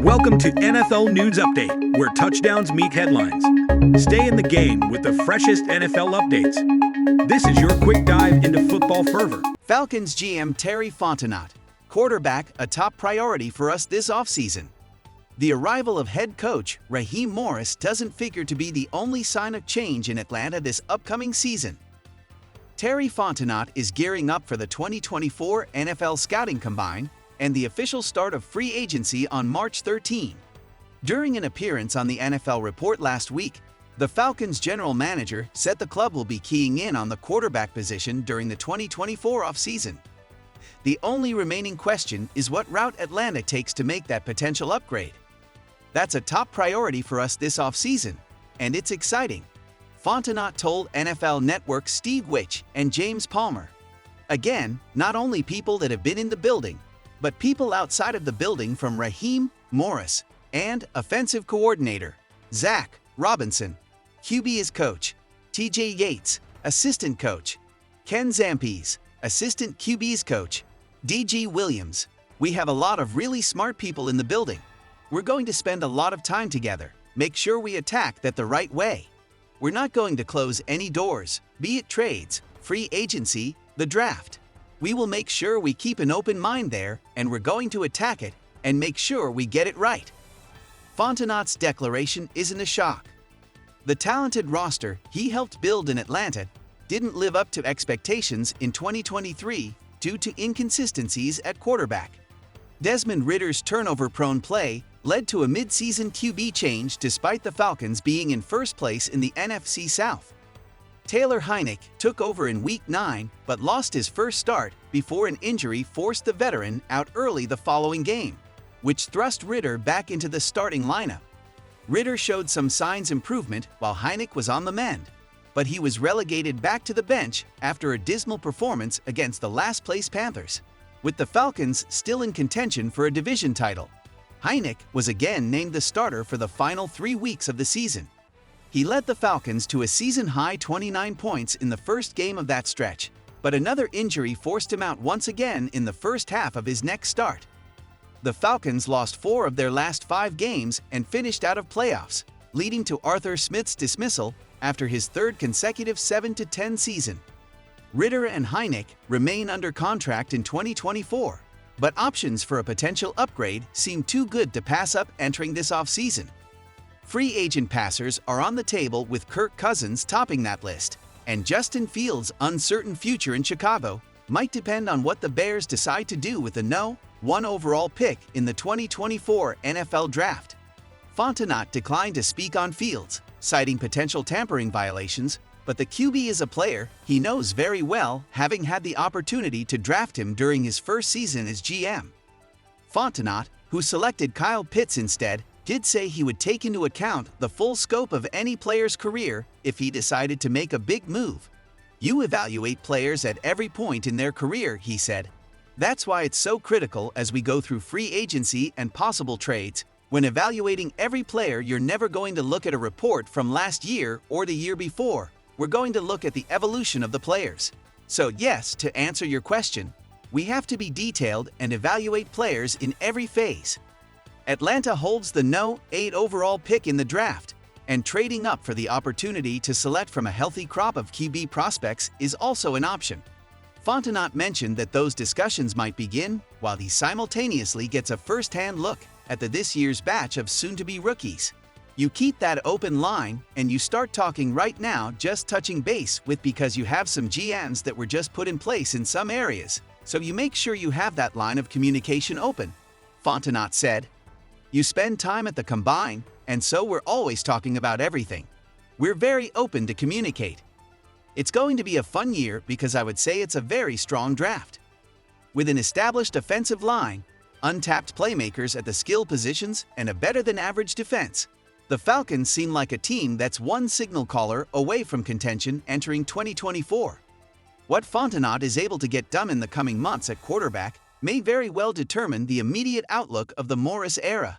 Welcome to NFL News Update, where touchdowns meet headlines. Stay in the game with the freshest NFL updates. This is your quick dive into football fervor. Falcons GM Terry Fontenot, quarterback a top priority for us this offseason. The arrival of head coach Raheem Morris doesn't figure to be the only sign of change in Atlanta this upcoming season. Terry Fontenot is gearing up for the 2024 NFL Scouting Combine and the official start of free agency on March 13. During an appearance on the NFL Report last week, the Falcons general manager said the club will be keying in on the quarterback position during the 2024 offseason. The only remaining question is what route Atlanta takes to make that potential upgrade. That's a top priority for us this offseason, and it's exciting, Fontenot told NFL Network's Steve Witch and James Palmer. Again, not only people that have been in the building, but people outside of the building, from Raheem Morris and offensive coordinator Zach Robinson, QB as coach, TJ Yates, assistant coach, Ken Zampese, assistant QB's coach, DG Williams. We have a lot of really smart people in the building. We're going to spend a lot of time together, make sure we attack that the right way. We're not going to close any doors, be it trades, free agency, the draft. We will make sure we keep an open mind there, and we're going to attack it and make sure we get it right. Fontenot's declaration isn't a shock. The talented roster he helped build in Atlanta didn't live up to expectations in 2023 due to inconsistencies at quarterback. Desmond Ridder's turnover-prone play led to a mid-season QB change despite the Falcons being in first place in the NFC South. Taylor Heinicke took over in Week 9 but lost his first start before an injury forced the veteran out early the following game, which thrust Ridder back into the starting lineup. Ridder showed some signs of improvement while Heinicke was on the mend, but he was relegated back to the bench after a dismal performance against the last-place Panthers. With the Falcons still in contention for a division title, Heinicke was again named the starter for the final 3 weeks of the season. He led the Falcons to a season-high 29 points in the first game of that stretch, but another injury forced him out once again in the first half of his next start. The Falcons lost 4 of their last 5 games and finished out of playoffs, leading to Arthur Smith's dismissal after his third consecutive 7-10 season. Ridder and Heinicke remain under contract in 2024, but options for a potential upgrade seem too good to pass up entering this offseason. Free agent passers are on the table, with Kirk Cousins topping that list, and Justin Fields' uncertain future in Chicago might depend on what the Bears decide to do with the No. 1 overall pick in the 2024 NFL Draft. Fontenot declined to speak on Fields, citing potential tampering violations, but the QB is a player he knows very well, having had the opportunity to draft him during his first season as GM. Fontenot, who selected Kyle Pitts instead, did say he would take into account the full scope of any player's career if he decided to make a big move. You evaluate players at every point in their career, he said. That's why it's so critical as we go through free agency and possible trades. When evaluating every player, you're never going to look at a report from last year or the year before. We're going to look at the evolution of the players. So yes, to answer your question, we have to be detailed and evaluate players in every phase. Atlanta holds the No. 8 overall pick in the draft, and trading up for the opportunity to select from a healthy crop of QB prospects is also an option. Fontenot mentioned that those discussions might begin while he simultaneously gets a first-hand look at this year's batch of soon-to-be rookies. You keep that open line and you start talking right now, just touching base with, because you have some GMs that were just put in place in some areas, so you make sure you have that line of communication open, Fontenot said. You spend time at the Combine, and so we're always talking about everything. We're very open to communicate. It's going to be a fun year because I would say it's a very strong draft. With an established offensive line, untapped playmakers at the skill positions, and a better-than-average defense, the Falcons seem like a team that's one signal caller away from contention entering 2024. What Fontenot is able to get done in the coming months at quarterback may very well determine the immediate outlook of the Morris era.